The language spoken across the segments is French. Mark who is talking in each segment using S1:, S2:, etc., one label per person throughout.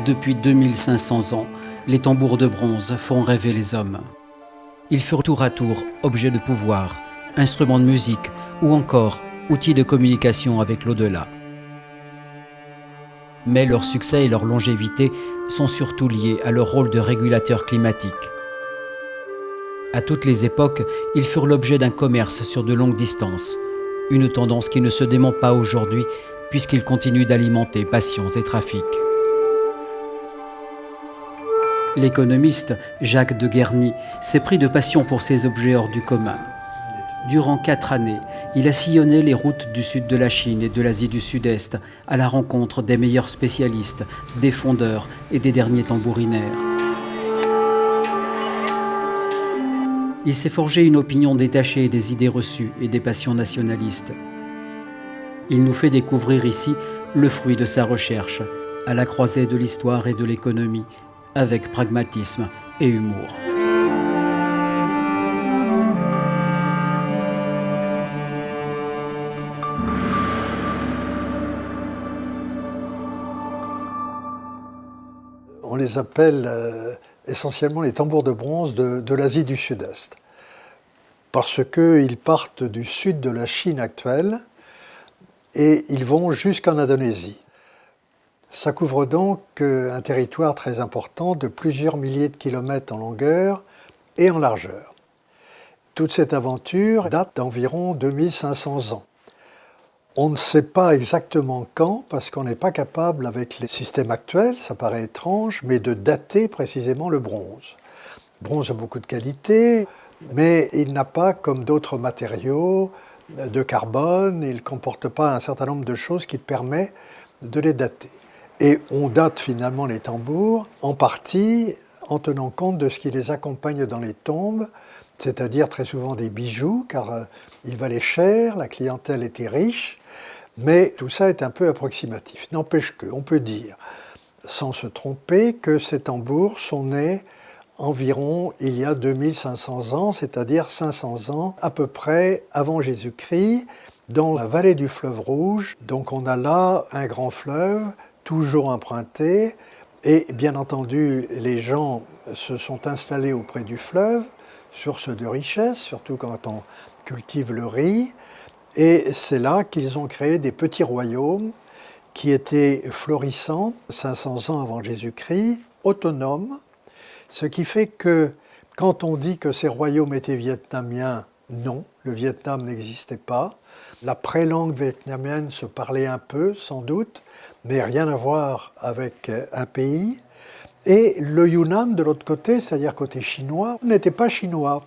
S1: Depuis 2500 ans, les tambours de bronze font rêver les hommes. Ils furent tour à tour objets de pouvoir, instruments de musique ou encore outils de communication avec l'au-delà. Mais leur succès et leur longévité sont surtout liés à leur rôle de régulateur climatique. À toutes les époques, ils furent l'objet d'un commerce sur de longues distances, une tendance qui ne se dément pas aujourd'hui puisqu'ils continuent d'alimenter passions et trafics. L'économiste Jacques de Guerny s'est pris de passion pour ces objets hors du commun. Durant 4 années, il a sillonné les routes du sud de la Chine et de l'Asie du Sud-Est à la rencontre des meilleurs spécialistes, des fondeurs et des derniers tambourinaires. Il s'est forgé une opinion détachée des idées reçues et des passions nationalistes. Il nous fait découvrir ici le fruit de sa recherche, à la croisée de l'histoire et de l'économie, avec pragmatisme et humour.
S2: On les appelle essentiellement les tambours de bronze de l'Asie du Sud-Est, parce qu'ils partent du sud de la Chine actuelle et ils vont jusqu'en Indonésie. Ça couvre donc un territoire très important de plusieurs milliers de kilomètres en longueur et en largeur. Toute cette aventure date d'environ 2500 ans. On ne sait pas exactement quand, parce qu'on n'est pas capable, avec les systèmes actuels, ça paraît étrange, mais de dater précisément le bronze. Le bronze a beaucoup de qualités, mais il n'a pas, comme d'autres matériaux, de carbone, il ne comporte pas un certain nombre de choses qui permettent de les dater. Et on date finalement les tambours en partie en tenant compte de ce qui les accompagne dans les tombes, c'est-à-dire très souvent des bijoux, car ils valaient cher, la clientèle était riche, mais tout ça est un peu approximatif. N'empêche qu'on peut dire, sans se tromper, que ces tambours sont nés environ il y a 2500 ans, c'est-à-dire 500 ans à peu près avant Jésus-Christ, dans la vallée du fleuve Rouge. Donc on a là un grand fleuve, toujours emprunté, et bien entendu les gens se sont installés auprès du fleuve, source de richesse, surtout quand on cultive le riz, et c'est là qu'ils ont créé des petits royaumes qui étaient florissants 500 ans avant Jésus-Christ, autonomes, ce qui fait que quand on dit que ces royaumes étaient vietnamiens, non, le Vietnam n'existait pas. La prélangue vietnamienne se parlait un peu, sans doute, mais rien à voir avec un pays. Et le Yunnan, de l'autre côté, c'est-à-dire côté chinois, n'était pas chinois.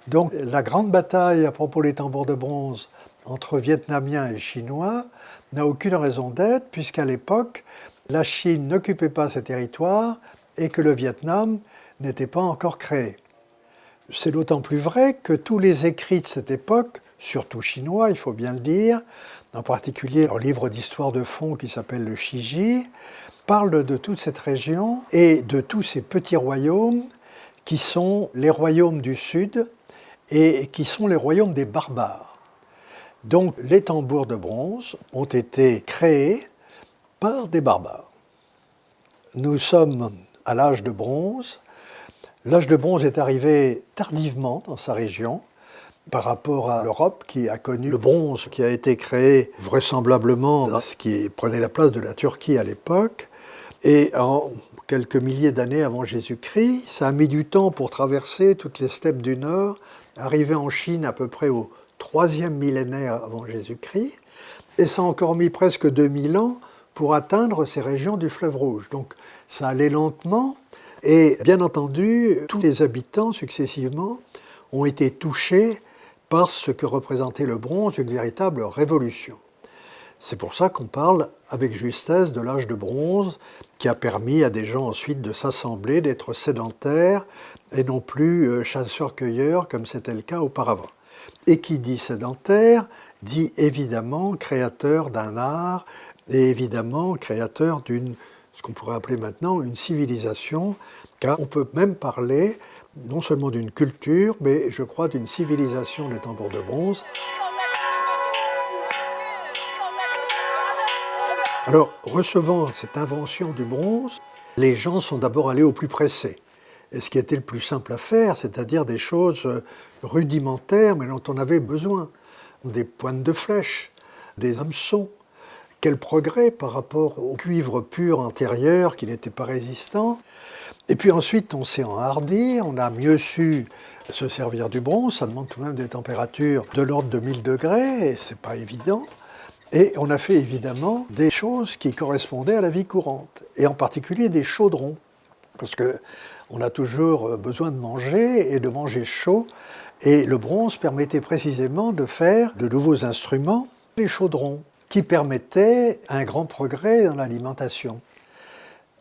S2: Donc la grande bataille à propos des tambours de bronze entre Vietnamiens et Chinois n'a aucune raison d'être, puisqu'à l'époque, la Chine n'occupait pas ces territoires et que le Vietnam n'était pas encore créé. C'est d'autant plus vrai que tous les écrits de cette époque, surtout chinois, il faut bien le dire, en particulier leur livre d'histoire de fond qui s'appelle le Shiji, parlent de toute cette région et de tous ces petits royaumes qui sont les royaumes du Sud et qui sont les royaumes des barbares. Donc les tambours de bronze ont été créés par des barbares. Nous sommes à l'âge de bronze. L'âge de bronze est arrivé tardivement dans sa région par rapport à l'Europe qui a connu le bronze qui a été créé vraisemblablement dans ce qui prenait la place de la Turquie à l'époque. Et en quelques milliers d'années avant Jésus-Christ, ça a mis du temps pour traverser toutes les steppes du Nord, arriver en Chine à peu près au 3e millénaire avant Jésus-Christ, et ça a encore mis presque 2000 ans pour atteindre ces régions du fleuve Rouge. Donc ça allait lentement, et bien entendu, tous les habitants successivement ont été touchés par ce que représentait le bronze, une véritable révolution. C'est pour ça qu'on parle avec justesse de l'âge de bronze, qui a permis à des gens ensuite de s'assembler, d'être sédentaires, et non plus chasseurs-cueilleurs comme c'était le cas auparavant. Et qui dit sédentaire, dit évidemment créateur d'un art, et évidemment créateur d'une, ce qu'on pourrait appeler maintenant une civilisation, car on peut même parler non seulement d'une culture, mais je crois d'une civilisation des tambours de bronze. Alors, recevant cette invention du bronze, Les gens sont d'abord allés au plus pressé. Et ce qui était le plus simple à faire, c'est-à-dire des choses rudimentaires, mais dont on avait besoin. Des pointes de flèche, des hameçons. Quel progrès par rapport au cuivre pur antérieur qui n'était pas résistant. Et puis ensuite, on s'est enhardi, on a mieux su se servir du bronze. Ça demande tout de même des températures de l'ordre de 1000 degrés, et c'est pas évident. Et on a fait évidemment des choses qui correspondaient à la vie courante, et en particulier des chaudrons, parce qu'on a toujours besoin de manger et de manger chaud, et le bronze permettait précisément de faire de nouveaux instruments, les chaudrons, qui permettaient un grand progrès dans l'alimentation.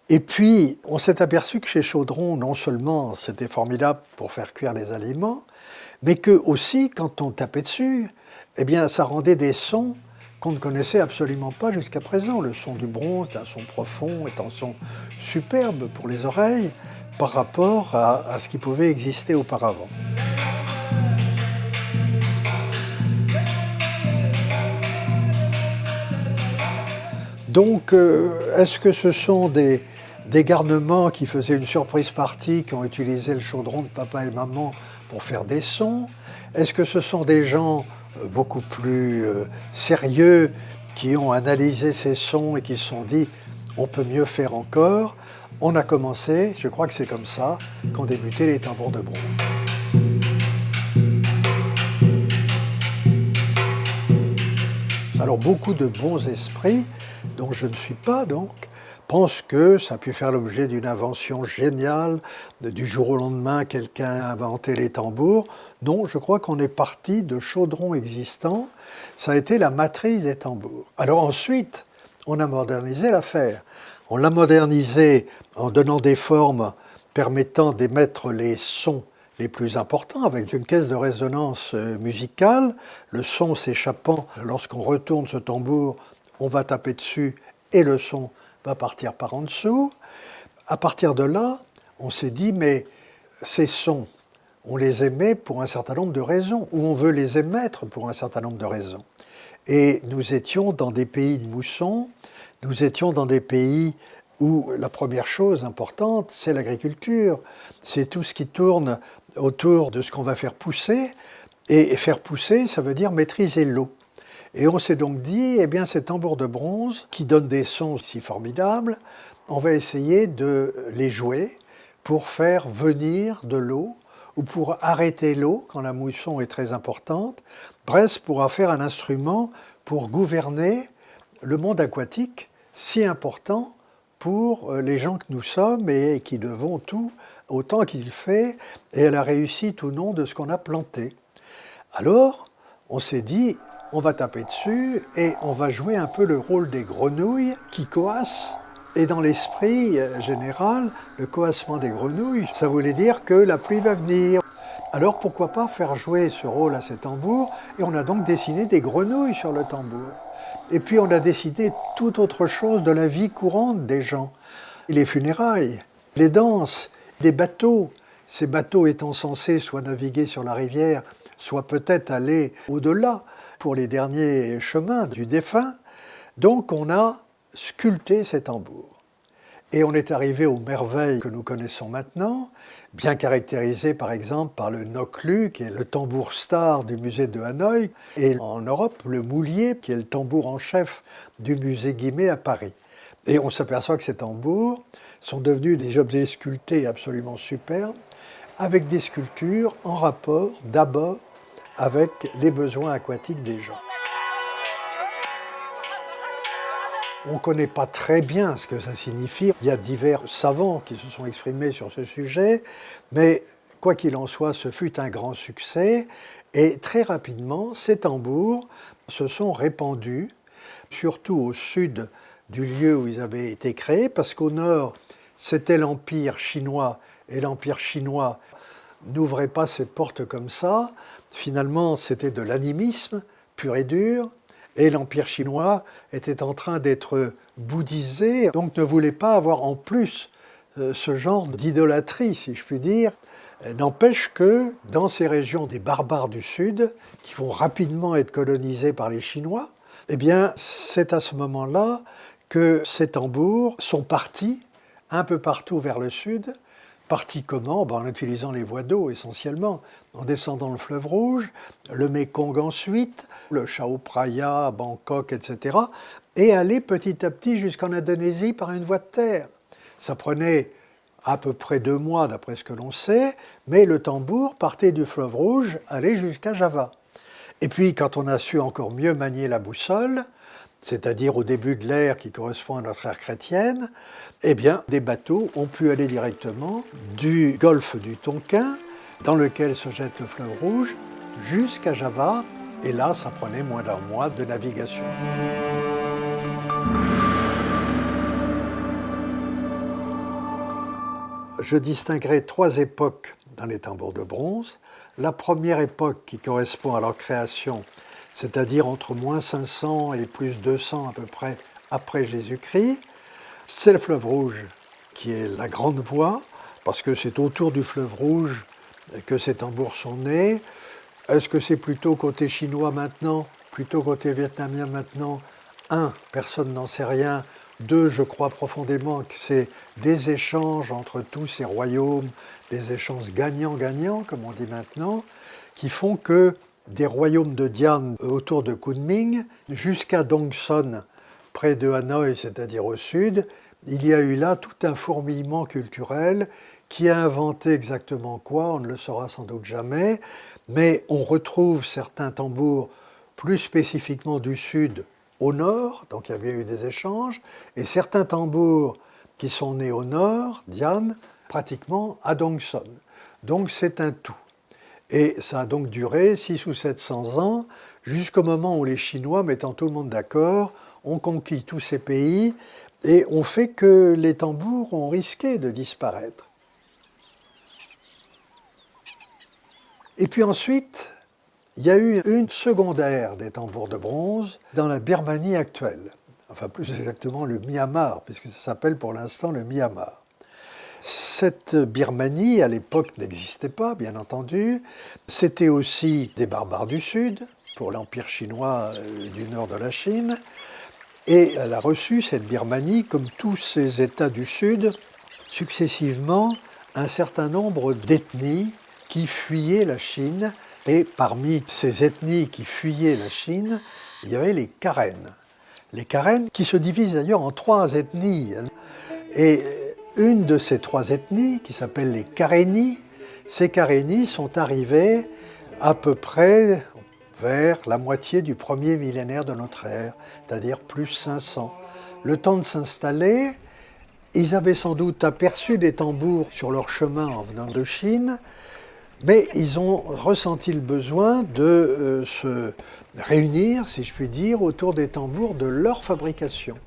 S2: Et puis, on s'est aperçu que chez Chaudron, non seulement c'était formidable pour faire cuire les aliments, mais que aussi, quand on tapait dessus, eh bien, ça rendait des sons qu'on ne connaissait absolument pas jusqu'à présent. Le son du bronze est un son profond, est un son superbe pour les oreilles par rapport à ce qui pouvait exister auparavant. Donc, est-ce que ce sont des garnements qui faisaient une surprise party, qui ont utilisé le chaudron de papa et maman pour faire des sons? Est-ce que ce sont des gens beaucoup plus sérieux qui ont analysé ces sons et qui se sont dit « on peut mieux faire encore ». On a commencé, je crois que c'est comme ça, qu'ont débuté les tambours de bronze. Alors beaucoup de bons esprits, dont je ne suis pas donc, pensent que ça a pu faire l'objet d'une invention géniale. Du jour au lendemain, quelqu'un a inventé les tambours. Non, je crois qu'on est parti de chaudrons existants. Ça a été la matrice des tambours. Alors ensuite, on a modernisé l'affaire. On l'a modernisé en donnant des formes permettant d'émettre les sons les plus importants, avec une caisse de résonance musicale, le son s'échappant. Lorsqu'on retourne ce tambour, on va taper dessus et le son va partir par en dessous. À partir de là, on s'est dit, mais ces sons, on les émet pour un certain nombre de raisons, ou on veut les émettre pour un certain nombre de raisons. Et nous étions dans des pays de mousson, nous étions dans des pays où la première chose importante, c'est l'agriculture. C'est tout ce qui tourne autour de ce qu'on va faire pousser. Et faire pousser, ça veut dire maîtriser l'eau. Et on s'est donc dit, eh bien, ces tambours de bronze, qui donnent des sons si formidables, on va essayer de les jouer pour faire venir de l'eau ou pour arrêter l'eau quand la mousson est très importante. Bref, pour en faire un instrument pour gouverner le monde aquatique, si important pour les gens que nous sommes et qui devons tout au temps qu'il fait et à la réussite ou non de ce qu'on a planté. Alors, on s'est dit, on va taper dessus et on va jouer un peu le rôle des grenouilles qui coassent. Et dans l'esprit général, le coassement des grenouilles, ça voulait dire que la pluie va venir. Alors pourquoi pas faire jouer ce rôle à ces tambours? Et on a donc dessiné des grenouilles sur le tambour. Et puis on a décidé toute autre chose de la vie courante des gens. Les funérailles, les danses, les bateaux. Ces bateaux étant censés soit naviguer sur la rivière, soit peut-être aller au-delà pour les derniers chemins du défunt. Donc on a sculpté ces tambours. Et on est arrivé aux merveilles que nous connaissons maintenant, bien caractérisées par exemple par le Nok-Lu, qui est le tambour star du musée de Hanoï, et en Europe, le Moulier, qui est le tambour en chef du musée Guimet à Paris. Et on s'aperçoit que ces tambours sont devenus des objets sculptés absolument superbes, avec des sculptures en rapport d'abord avec les besoins aquatiques des gens. On ne connaît pas très bien ce que ça signifie. Il y a divers savants qui se sont exprimés sur ce sujet, mais quoi qu'il en soit, ce fut un grand succès. Et très rapidement, ces tambours se sont répandus, surtout au sud du lieu où ils avaient été créés, parce qu'au nord, c'était l'Empire chinois, et l'Empire chinois n'ouvrait pas ses portes comme ça. Finalement, c'était de l'animisme pur et dur. Et l'Empire chinois était en train d'être bouddhisé, donc ne voulait pas avoir en plus ce genre d'idolâtrie, si je puis dire. N'empêche que dans ces régions des barbares du Sud, qui vont rapidement être colonisées par les Chinois, eh bien, c'est à ce moment-là que ces tambours sont partis un peu partout vers le sud. Parti comment? En utilisant les voies d'eau essentiellement, en descendant le fleuve Rouge, le Mékong ensuite, le Chao Phraya, Bangkok, etc. Et aller petit à petit jusqu'en Indonésie par une voie de terre. Ça prenait à peu près 2 mois d'après ce que l'on sait, mais le tambour partait du fleuve Rouge, allait jusqu'à Java. Et puis quand on a su encore mieux manier la boussole, c'est-à-dire au début de l'ère qui correspond à notre ère chrétienne, eh bien, des bateaux ont pu aller directement du golfe du Tonkin, dans lequel se jette le fleuve Rouge, jusqu'à Java, et là, ça prenait moins d'un mois de navigation. Je distinguerai 3 époques dans les tambours de bronze. La première époque qui correspond à leur création, c'est-à-dire entre moins 500 et plus 200 à peu près après Jésus-Christ, c'est le fleuve Rouge qui est la grande voie, parce que c'est autour du fleuve Rouge que ces tambours sont nés. Est-ce que c'est plutôt côté chinois maintenant, plutôt côté vietnamien maintenant? 1, personne n'en sait rien. 2, je crois profondément que c'est des échanges entre tous ces royaumes, des échanges gagnants-gagnants, comme on dit maintenant, qui font que des royaumes de Diane autour de Kunming jusqu'à Dongson, près de Hanoï, c'est-à-dire au sud, il y a eu là tout un fourmillement culturel. Qui a inventé exactement quoi, on ne le saura sans doute jamais, mais on retrouve certains tambours plus spécifiquement du sud au nord, donc il y avait eu des échanges, et certains tambours qui sont nés au nord, Diane, pratiquement à Dongson. Donc c'est un tout. Et ça a donc duré 600 ou 700 ans, jusqu'au moment où les Chinois, mettant tout le monde d'accord, ont conquis tous ces pays et ont fait que les tambours ont risqué de disparaître. Et puis ensuite, il y a eu une seconde ère des tambours de bronze dans la Birmanie actuelle. Enfin, plus exactement le Myanmar, puisque ça s'appelle pour l'instant le Myanmar. Cette Birmanie, à l'époque, n'existait pas, bien entendu. C'était aussi des barbares du Sud, pour l'Empire chinois du nord de la Chine. Et elle a reçu, cette Birmanie, comme tous ces États du Sud, successivement, un certain nombre d'ethnies qui fuyaient la Chine. Et parmi ces ethnies qui fuyaient la Chine, il y avait les Karen. Les Karen qui se divisent d'ailleurs en 3 ethnies. Et une de ces 3 ethnies, qui s'appelle les Karenni, ces Karenni sont arrivés à peu près vers la moitié du premier millénaire de notre ère, c'est-à-dire plus 500. Le temps de s'installer, ils avaient sans doute aperçu des tambours sur leur chemin en venant de Chine, mais ils ont ressenti le besoin de se réunir, si je puis dire, autour des tambours de leur fabrication.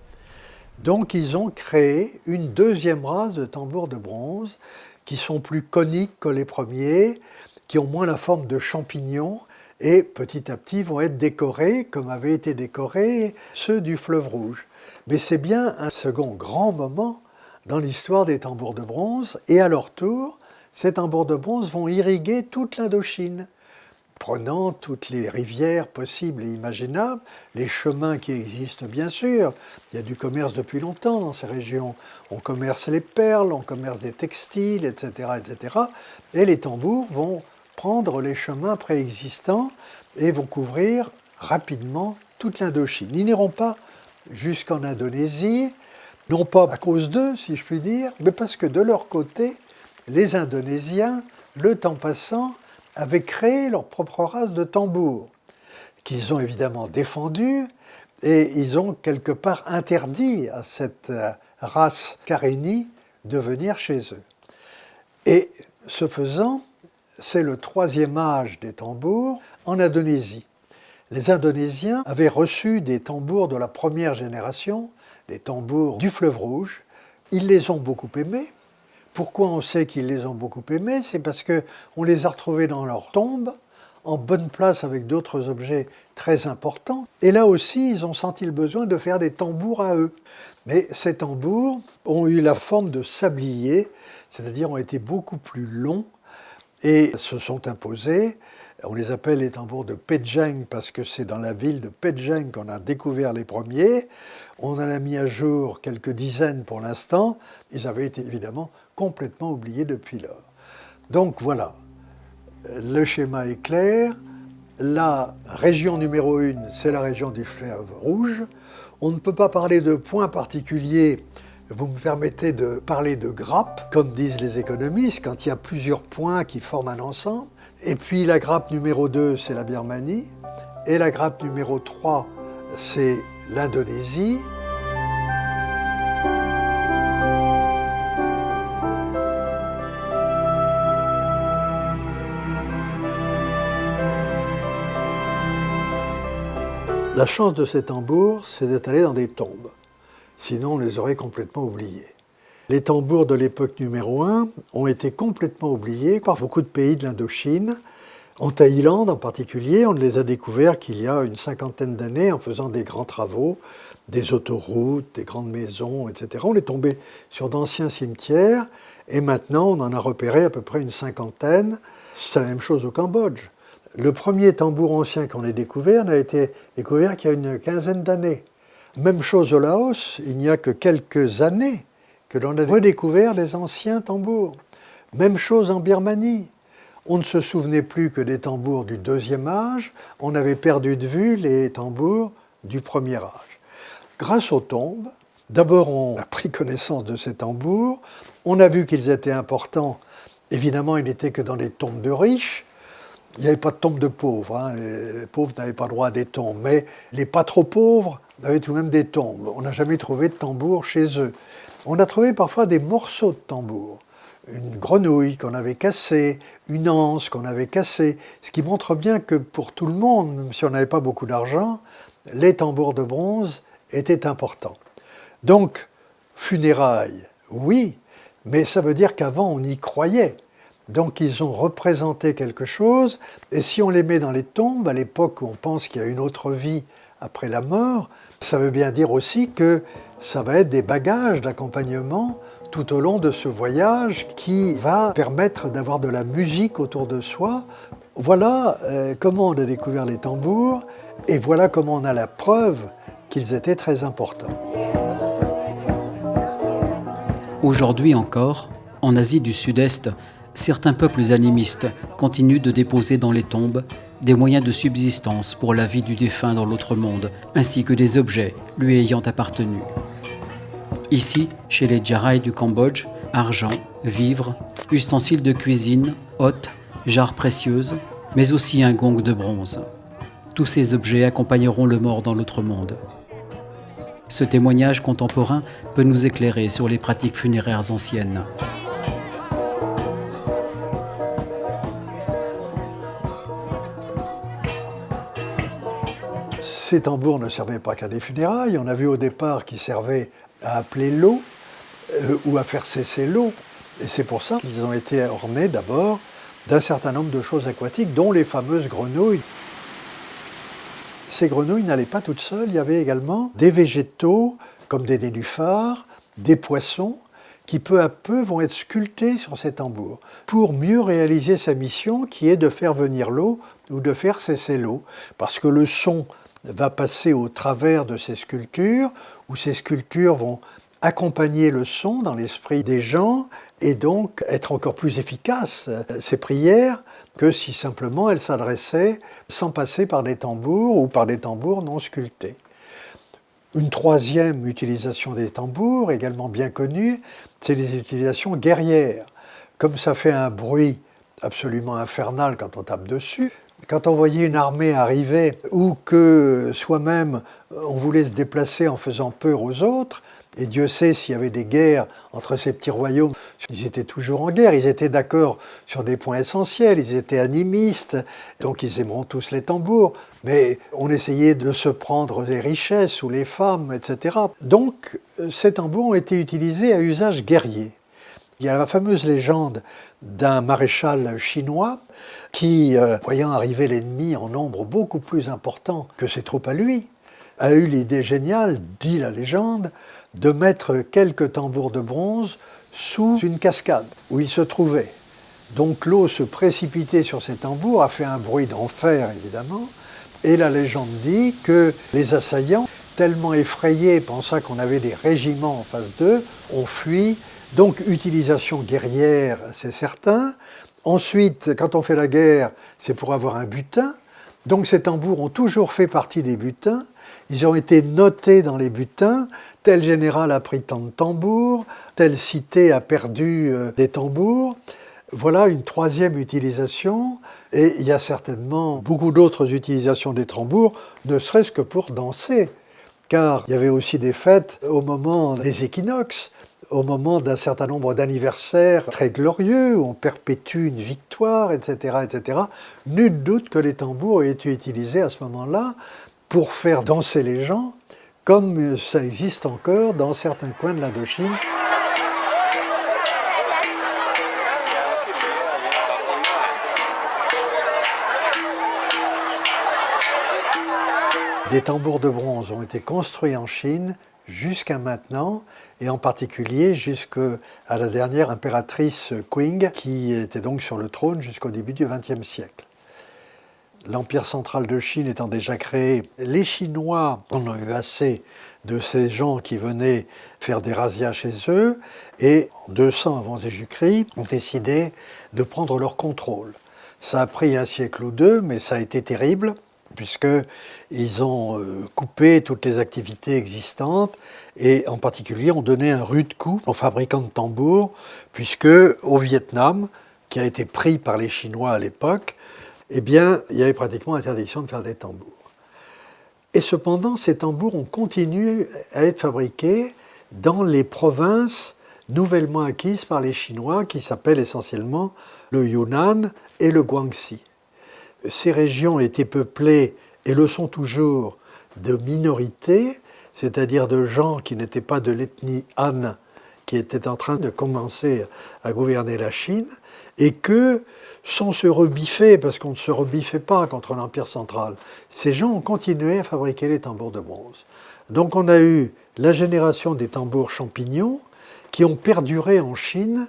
S2: Donc ils ont créé une deuxième race de tambours de bronze qui sont plus coniques que les premiers, qui ont moins la forme de champignons et petit à petit vont être décorés comme avaient été décorés ceux du fleuve Rouge. Mais c'est bien un second grand moment dans l'histoire des tambours de bronze et à leur tour, ces tambours de bronze vont irriguer toute l'Indochine, prenant toutes les rivières possibles et imaginables, les chemins qui existent bien sûr. Il y a du commerce depuis longtemps dans ces régions. On commerce les perles, on commerce des textiles, etc., etc. Et les tambours vont prendre les chemins préexistants et vont couvrir rapidement toute l'Indochine. Ils n'iront pas jusqu'en Indonésie, non pas à cause d'eux, si je puis dire, mais parce que de leur côté, les Indonésiens, le temps passant, avaient créé leur propre race de tambours, qu'ils ont évidemment défendue, et ils ont quelque part interdit à cette race Karenni de venir chez eux. Et ce faisant, c'est le 3e âge des tambours en Indonésie. Les Indonésiens avaient reçu des tambours de la première génération, les tambours du fleuve Rouge. Ils les ont beaucoup aimés. Pourquoi on sait qu'ils les ont beaucoup aimés? C'est parce qu'on les a retrouvés dans leur tombe, en bonne place avec d'autres objets très importants. Et là aussi, ils ont senti le besoin de faire des tambours à eux. Mais ces tambours ont eu la forme de sabliers, c'est-à-dire ont été beaucoup plus longs et se sont imposés. On les appelle les tambours de Péjeng parce que c'est dans la ville de Péjeng qu'on a découvert les premiers. On en a mis à jour quelques dizaines pour l'instant. Ils avaient été évidemment complètement oubliés depuis lors. Donc voilà, le schéma est clair. La région numéro 1, c'est la région du fleuve Rouge. On ne peut pas parler de points particuliers. Vous me permettez de parler de grappes, comme disent les économistes, quand il y a plusieurs points qui forment un ensemble. Et puis la grappe numéro 2, c'est la Birmanie. Et la grappe numéro 3, c'est l'Indonésie. La chance de ces tambours, c'est d'être allé dans des tombes. Sinon, on les aurait complètement oubliés. Les tambours de l'époque numéro 1 ont été complètement oubliés par beaucoup de pays de l'Indochine. En Thaïlande en particulier, on ne les a découverts qu'il y a une cinquantaine d'années en faisant des grands travaux, des autoroutes, des grandes maisons, etc. On est tombé sur d'anciens cimetières et maintenant on en a repéré à peu près une cinquantaine. C'est la même chose au Cambodge. Le premier tambour ancien qu'on ait découvert n'a été découvert qu'il y a une quinzaine d'années. Même chose au Laos, il n'y a que quelques années que l'on a redécouvert les anciens tambours. Même chose en Birmanie. On ne se souvenait plus que des tambours du deuxième âge, on avait perdu de vue les tambours du premier âge. Grâce aux tombes, d'abord on a pris connaissance de ces tambours, on a vu qu'ils étaient importants. Évidemment, ils n'étaient que dans les tombes de riches. Il n'y avait pas de tombes de pauvres, hein. Les pauvres n'avaient pas droit à des tombes, mais les pas trop pauvres avaient tout de même des tombes. On n'a jamais trouvé de tambour chez eux. On a trouvé parfois des morceaux de tambour, une grenouille qu'on avait cassée, une anse qu'on avait cassée, ce qui montre bien que pour tout le monde, même si on n'avait pas beaucoup d'argent, les tambours de bronze étaient importants. Donc, funérailles, oui, mais ça veut dire qu'avant on y croyait. Donc ils ont représenté quelque chose, et si on les met dans les tombes, à l'époque où on pense qu'il y a une autre vie après la mort, ça veut bien dire aussi que ça va être des bagages d'accompagnement tout au long de ce voyage qui va permettre d'avoir de la musique autour de soi. Voilà comment on a découvert les tambours, et voilà comment on a la preuve qu'ils étaient très importants.
S1: Aujourd'hui encore, en Asie du Sud-Est, certains peuples animistes continuent de déposer dans les tombes des moyens de subsistance pour la vie du défunt dans l'autre monde, ainsi que des objets lui ayant appartenu. Ici, chez les Djarai du Cambodge, argent, vivres, ustensiles de cuisine, hôtes, jarres précieuses, mais aussi un gong de bronze. Tous ces objets accompagneront le mort dans l'autre monde. Ce témoignage contemporain peut nous éclairer sur les pratiques funéraires anciennes.
S2: Ces tambours ne servaient pas qu'à des funérailles. On a vu au départ qu'ils servaient à appeler l'eau ou à faire cesser l'eau. Et c'est pour ça qu'ils ont été ornés d'abord d'un certain nombre de choses aquatiques, dont les fameuses grenouilles. Ces grenouilles n'allaient pas toutes seules. Il y avait également des végétaux, comme des nénuphars, des poissons, qui peu à peu vont être sculptés sur ces tambours, pour mieux réaliser sa mission qui est de faire venir l'eau ou de faire cesser l'eau. Parce que le son va passer au travers de ces sculptures, où ces sculptures vont accompagner le son dans l'esprit des gens et donc être encore plus efficaces, ces prières, que si simplement elles s'adressaient sans passer par des tambours ou par des tambours non sculptés. Une troisième utilisation des tambours, également bien connue, c'est les utilisations guerrières. Comme ça fait un bruit absolument infernal quand on tape dessus, quand on voyait une armée arriver ou que soi-même on voulait se déplacer en faisant peur aux autres, et Dieu sait s'il y avait des guerres entre ces petits royaumes, ils étaient toujours en guerre, ils étaient d'accord sur des points essentiels, ils étaient animistes, donc ils aimeront tous les tambours, mais on essayait de se prendre les richesses ou les femmes, etc. Donc ces tambours ont été utilisés à usage guerrier. Il y a la fameuse légende d'un maréchal chinois qui, voyant arriver l'ennemi en nombre beaucoup plus important que ses troupes à lui, a eu l'idée géniale, dit la légende, de mettre quelques tambours de bronze sous une cascade où il se trouvait. Donc l'eau se précipitait sur ces tambours, a fait un bruit d'enfer évidemment, et la légende dit que les assaillants, tellement effrayés, pensant qu'on avait des régiments en face d'eux, ont fui. Donc utilisation guerrière, c'est certain. Ensuite, quand on fait la guerre, c'est pour avoir un butin. Donc ces tambours ont toujours fait partie des butins. Ils ont été notés dans les butins. Tel général a pris tant de tambours, telle cité a perdu des tambours. Voilà une troisième utilisation. Et il y a certainement beaucoup d'autres utilisations des tambours, ne serait-ce que pour danser. Car il y avait aussi des fêtes au moment des équinoxes, au moment d'un certain nombre d'anniversaires très glorieux, où on perpétue une victoire, etc., etc. Nul doute que les tambours ont été utilisés à ce moment-là pour faire danser les gens, comme ça existe encore dans certains coins de l'Indochine. Des tambours de bronze ont été construits en Chine jusqu'à maintenant, et en particulier jusqu'à la dernière impératrice Qing, qui était donc sur le trône jusqu'au début du XXe siècle. L'Empire central de Chine étant déjà créé, les Chinois en ont eu assez de ces gens qui venaient faire des razzias chez eux, et 200 avant Jésus-Christ ont décidé de prendre leur contrôle. Ça a pris un siècle ou deux, mais ça a été terrible, puisqu'ils ont coupé toutes les activités existantes et en particulier ont donné un rude coup aux fabricants de tambours, puisque au Vietnam, qui a été pris par les Chinois à l'époque, eh bien, il y avait pratiquement interdiction de faire des tambours. Et cependant, ces tambours ont continué à être fabriqués dans les provinces nouvellement acquises par les Chinois, qui s'appellent essentiellement le Yunnan et le Guangxi. Ces régions étaient peuplées, et le sont toujours, de minorités, c'est-à-dire de gens qui n'étaient pas de l'ethnie Han, qui étaient en train de commencer à gouverner la Chine, et que, sans se rebiffer, parce qu'on ne se rebiffait pas contre l'Empire central, ces gens ont continué à fabriquer les tambours de bronze. Donc on a eu la génération des tambours champignons qui ont perduré en Chine,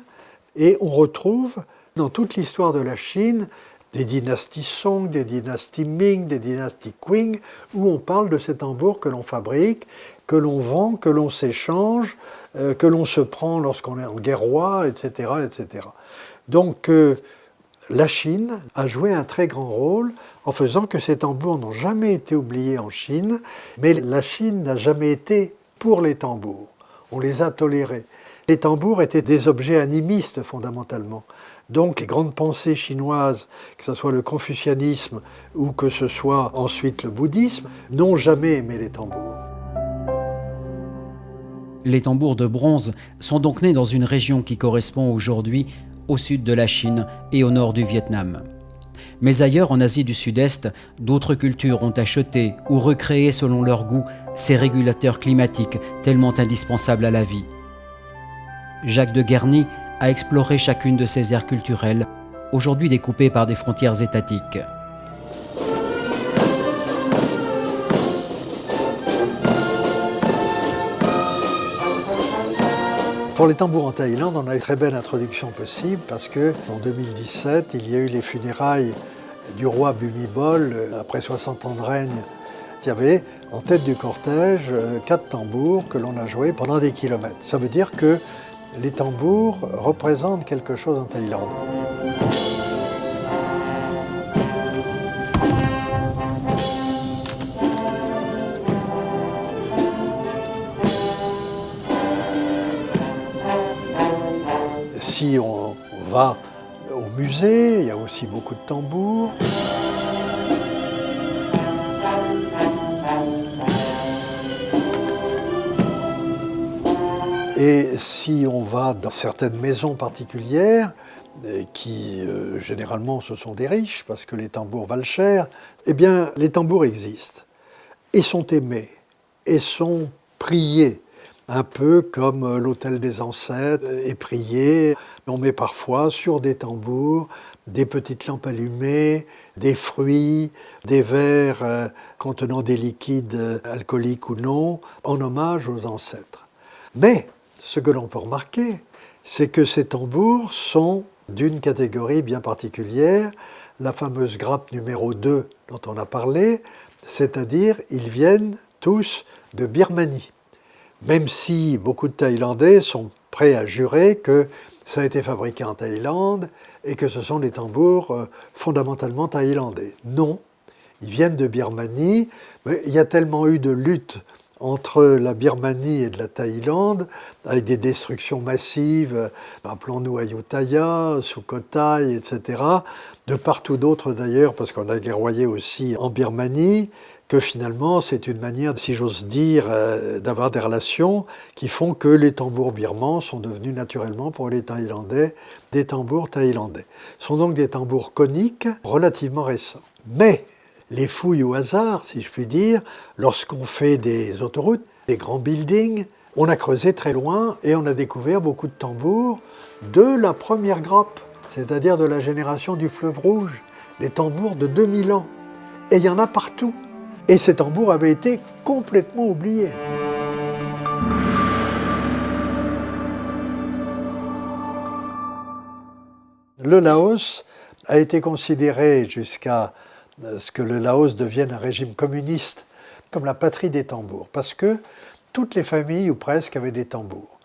S2: et on retrouve dans toute l'histoire de la Chine des dynasties Song, des dynasties Ming, des dynasties Qing, où on parle de ces tambours que l'on fabrique, que l'on vend, que l'on s'échange, que l'on se prend lorsqu'on est en guerrois, etc., etc. Donc la Chine a joué un très grand rôle en faisant que ces tambours n'ont jamais été oubliés en Chine, mais la Chine n'a jamais été pour les tambours. On les a tolérés. Les tambours étaient des objets animistes fondamentalement. Donc les grandes pensées chinoises, que ce soit le confucianisme ou que ce soit ensuite le bouddhisme, n'ont jamais aimé les tambours.
S1: Les tambours de bronze sont donc nés dans une région qui correspond aujourd'hui au sud de la Chine et au nord du Vietnam. Mais ailleurs, en Asie du Sud-Est, d'autres cultures ont acheté ou recréé selon leur goût ces régulateurs climatiques tellement indispensables à la vie. Jacques de Guerny a exploré chacune de ces aires culturelles, aujourd'hui découpées par des frontières étatiques.
S2: Pour les tambours en Thaïlande, on a une très belle introduction possible parce qu'en 2017, il y a eu les funérailles du roi Bhumibol. Après 60 ans de règne, il y avait en tête du cortège 4 tambours que l'on a joués pendant des kilomètres. Ça veut dire que les tambours représentent quelque chose en Thaïlande. Si on va au musée, il y a aussi beaucoup de tambours. Et si on va dans certaines maisons particulières, qui généralement ce sont des riches, parce que les tambours valent cher, eh bien les tambours existent, et sont aimés, et sont priés, un peu comme l'autel des ancêtres est prié. On met parfois sur des tambours des petites lampes allumées, des fruits, des verres contenant des liquides alcooliques ou non, en hommage aux ancêtres. Mais ce que l'on peut remarquer, c'est que ces tambours sont d'une catégorie bien particulière, la fameuse grappe numéro 2 dont on a parlé, c'est-à-dire ils viennent tous de Birmanie. Même si beaucoup de Thaïlandais sont prêts à jurer que ça a été fabriqué en Thaïlande et que ce sont des tambours fondamentalement thaïlandais. Non, ils viennent de Birmanie, mais il y a tellement eu de luttes entre la Birmanie et de la Thaïlande, avec des destructions massives, rappelons-nous Ayutthaya, Sukhothai, etc., de partout d'autre d'ailleurs, parce qu'on a guerroyé aussi en Birmanie, que finalement c'est une manière, si j'ose dire, d'avoir des relations qui font que les tambours birmans sont devenus naturellement pour les Thaïlandais des tambours thaïlandais. Ce sont donc des tambours coniques relativement récents. Mais les fouilles au hasard, si je puis dire, lorsqu'on fait des autoroutes, des grands buildings, on a creusé très loin et on a découvert beaucoup de tambours de la première grappe, c'est-à-dire de la génération du Fleuve Rouge, les tambours de 2000 ans. Et il y en a partout. Et ces tambours avaient été complètement oubliés. Le Laos a été considéré jusqu'à ce que le Laos devienne un régime communiste comme la patrie des tambours, parce que toutes les familles, ou presque, avaient des tambours.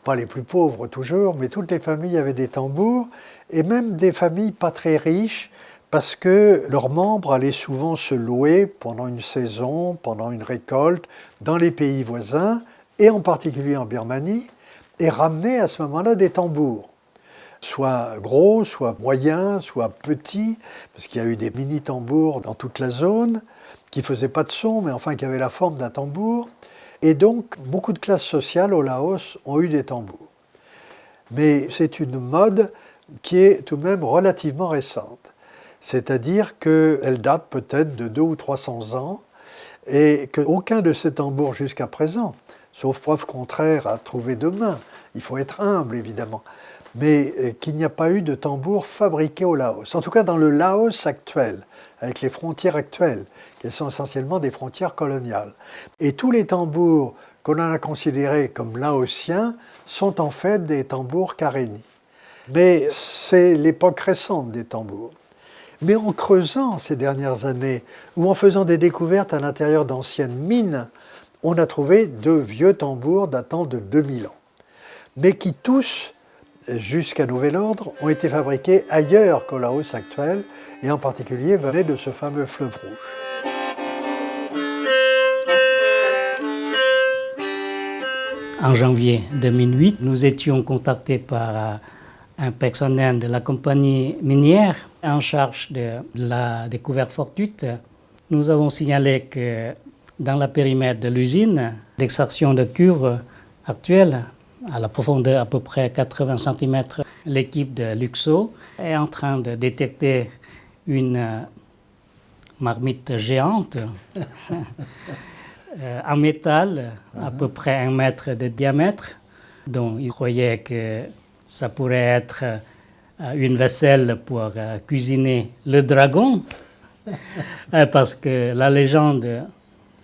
S2: Pas les plus pauvres toujours, mais toutes les familles avaient des tambours, et même des familles pas très riches, parce que leurs membres allaient souvent se louer pendant une saison, pendant une récolte, dans les pays voisins, et en particulier en Birmanie, et ramenaient à ce moment-là des tambours. Soit gros, soit moyens, soit petits, parce qu'il y a eu des mini-tambours dans toute la zone, qui ne faisaient pas de son, mais enfin qui avaient la forme d'un tambour. Et donc, beaucoup de classes sociales au Laos ont eu des tambours. Mais c'est une mode qui est tout de même relativement récente. C'est-à-dire qu'elle date peut-être de 200 ou 300 ans, et qu'aucun de ces tambours jusqu'à présent, sauf preuve contraire à trouver demain, il faut être humble évidemment, mais qu'il n'y a pas eu de tambour fabriqué au Laos. En tout cas dans le Laos actuel, avec les frontières actuelles, qui sont essentiellement des frontières coloniales. Et tous les tambours qu'on a considérés comme laotiens sont en fait des tambours karenni. Mais c'est l'époque récente des tambours. Mais en creusant ces dernières années, ou en faisant des découvertes à l'intérieur d'anciennes mines, on a trouvé de vieux tambours datant de 2000 ans, mais qui tous, jusqu'à nouvel ordre, ont été fabriqués ailleurs qu'au Laos actuel, et en particulier venaient de ce fameux fleuve rouge.
S3: En janvier 2008, nous étions contactés par un personnel de la compagnie minière en charge de la découverte fortuite. Nous avons signalé que dans le périmètre de l'usine d'extraction de cuivre actuelle, à la profondeur à peu près 80 cm, l'équipe de Luxo est en train de détecter une marmite géante en métal, à peu près 1 mètre de diamètre, dont ils croyaient que ça pourrait être une vaisselle pour cuisiner le dragon, parce que la légende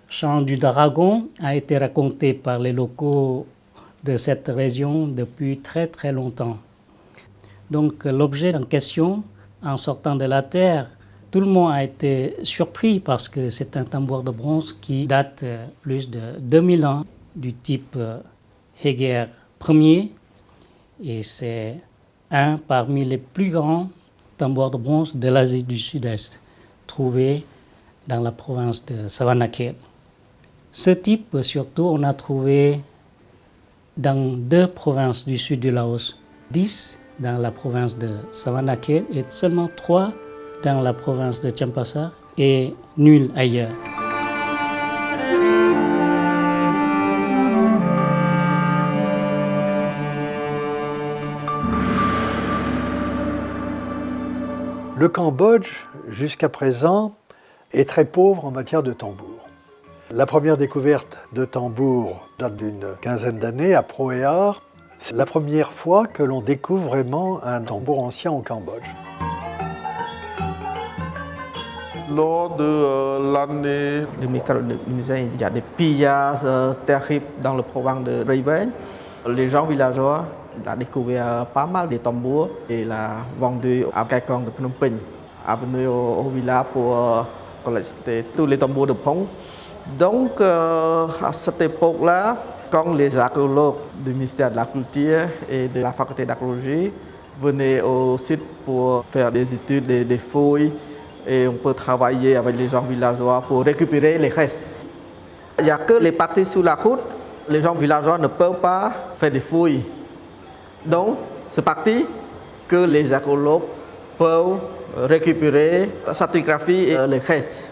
S3: Chant du dragon a été racontée par les locaux de cette région depuis très très longtemps. Donc l'objet en question, en sortant de la terre, tout le monde a été surpris parce que c'est un tambour de bronze qui date plus de 2000 ans, du type Heger Ier, et c'est un parmi les plus grands tambours de bronze de l'Asie du Sud-Est, trouvé dans la province de Savannakhet. Ce type, surtout, on a trouvé dans 2 provinces du sud du Laos, 10 dans la province de Savannakhet et seulement 3 dans la province de Champasak et nul ailleurs.
S2: Le Cambodge, jusqu'à présent, est très pauvre en matière de tambour. La première découverte de tambour date d'une quinzaine d'années à Proehar. C'est la première fois que l'on découvre vraiment un tambour ancien au Cambodge.
S4: Lors de l'année
S5: 2015, il y a des pillages terribles dans le province de Raven. Les gens villageois Il a découvert pas mal de tambours et l'a vendu à quelqu'un de Phnom Penh, est venu au village pour collecter tous les tambours de Phong. Donc à cette époque-là, quand les archéologues du ministère de la Culture et de la faculté d'archéologie venaient au site pour faire des études, des fouilles, et on peut travailler avec les gens villageois pour récupérer les restes. Il n'y a que les parties sous la route, les gens villageois ne peuvent pas faire des fouilles. Donc, c'est parti que les archéologues peuvent récupérer, stratigraphier les restes.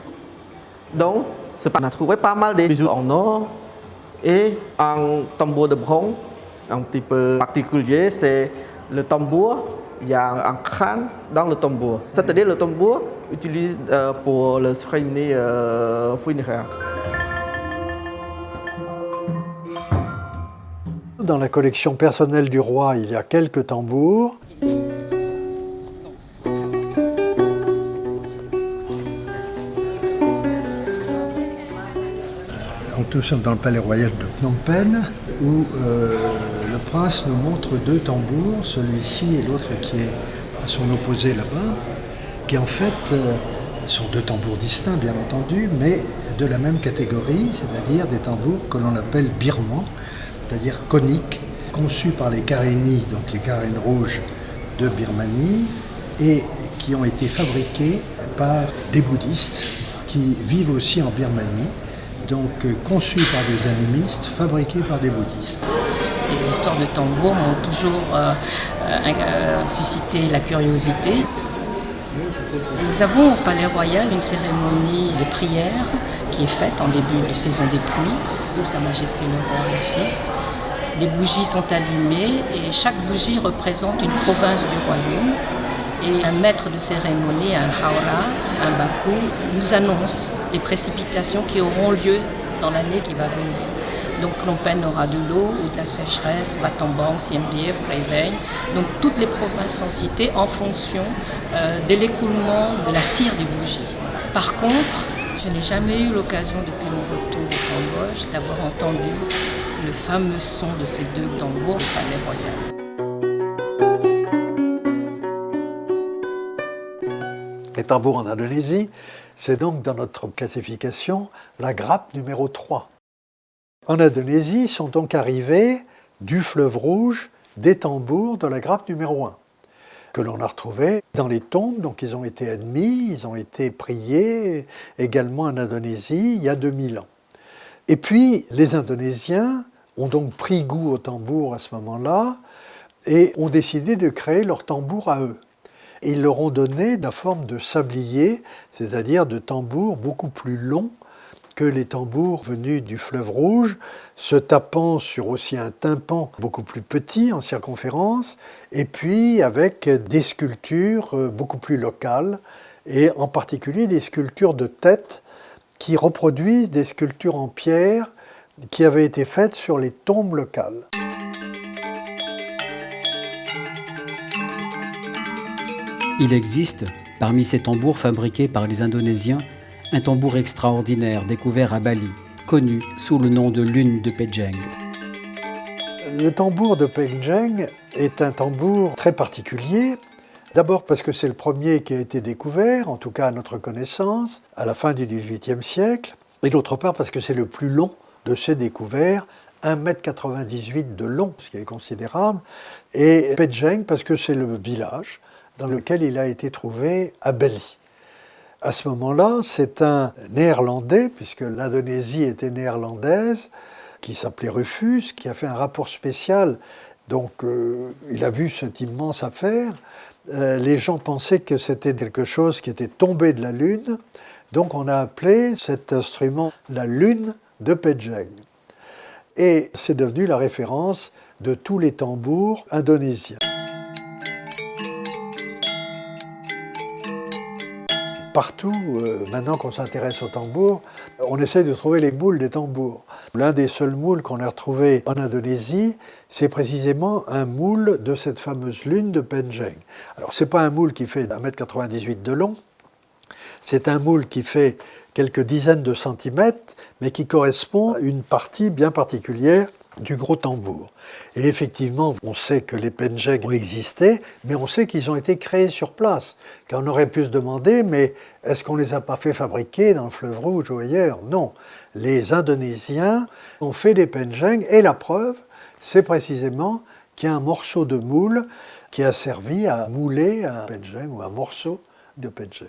S5: Donc, on a trouvé pas mal de bijoux en or et un tambour de bronze. Un petit peu particulier, c'est le tambour, il y a un crâne dans le tambour. C'est-à-dire le tambour utilisé pour le cérémonie funéraire.
S2: Dans la collection personnelle du roi, il y a quelques tambours. Nous sommes dans le palais royal de Phnom Penh où le prince nous montre deux tambours, celui-ci et l'autre qui est à son opposé là-bas, qui en fait sont deux tambours distincts bien entendu, mais de la même catégorie, c'est-à-dire des tambours que l'on appelle birmans, c'est-à-dire coniques, conçus par les Karenni, donc les Karen rouges de Birmanie, et qui ont été fabriqués par des bouddhistes qui vivent aussi en Birmanie, donc conçus par des animistes, fabriqués par des bouddhistes.
S6: Ces histoires de tambours m'ont toujours suscité la curiosité. Nous avons au Palais Royal une cérémonie de prière qui est faite en début de saison des pluies, où Sa Majesté le Roi assiste. Des bougies sont allumées et chaque bougie représente une province du royaume. Et un maître de cérémonie, un haora, un baku, nous annonce les précipitations qui auront lieu dans l'année qui va venir. Donc Phnom Penh aura de l'eau ou de la sécheresse, Battambang, Siem Reap, Prey Veng. Donc toutes les provinces sont citées en fonction de l'écoulement de la cire des bougies. Par contre, je n'ai jamais eu l'occasion depuis mon retour au Cambodge d'avoir entendu le fameux son de ces deux tambours au Palais Royal.
S2: Les tambours en Indonésie, c'est donc dans notre classification la grappe numéro 3. En Indonésie sont donc arrivés du fleuve Rouge des tambours de la grappe numéro 1, que l'on a retrouvés dans les tombes, donc ils ont été admis, ils ont été priés également en Indonésie il y a 2000 ans. Et puis les Indonésiens ont donc pris goût au tambour à ce moment-là et ont décidé de créer leur tambour à eux. Ils leur ont donné la forme de sablier, c'est-à-dire de tambours beaucoup plus longs que les tambours venus du fleuve Rouge, se tapant sur aussi un tympan beaucoup plus petit en circonférence, et puis avec des sculptures beaucoup plus locales, et en particulier des sculptures de tête qui reproduisent des sculptures en pierre qui avaient été faites sur les tombes locales.
S1: Il existe, parmi ces tambours fabriqués par les Indonésiens, un tambour extraordinaire découvert à Bali, connu sous le nom de lune de Pejeng.
S2: Le tambour de Pejeng est un tambour très particulier. D'abord parce que c'est le premier qui a été découvert, en tout cas à notre connaissance, à la fin du XVIIIe siècle. Et d'autre part parce que c'est le plus long de ceux découverts, 1,98 m de long, ce qui est considérable. Et Pejeng parce que c'est le village dans lequel il a été trouvé à Bali. À ce moment-là, c'est un Néerlandais, puisque l'Indonésie était néerlandaise, qui s'appelait Rufus, qui a fait un rapport spécial. Donc, il a vu cette immense affaire. Les gens pensaient que c'était quelque chose qui était tombé de la Lune. Donc, on a appelé cet instrument la lune de Pejeng. Et c'est devenu la référence de tous les tambours indonésiens. Partout, maintenant qu'on s'intéresse aux tambours, on essaie de trouver les moules des tambours. L'un des seuls moules qu'on a retrouvé en Indonésie, c'est précisément un moule de cette fameuse lune de Pejeng. Alors, ce n'est pas un moule qui fait 1,98 m de long, c'est un moule qui fait quelques dizaines de centimètres, mais qui correspond à une partie bien particulière du gros tambour. Et effectivement, on sait que les penjeng ont existé, mais on sait qu'ils ont été créés sur place. Car on aurait pu se demander, mais est-ce qu'on ne les a pas fait fabriquer dans le fleuve Rouge ou ailleurs? Non. Les Indonésiens ont fait des penjeng, et la preuve, c'est précisément qu'il y a un morceau de moule qui a servi à mouler un penjeng ou un morceau de penjeng.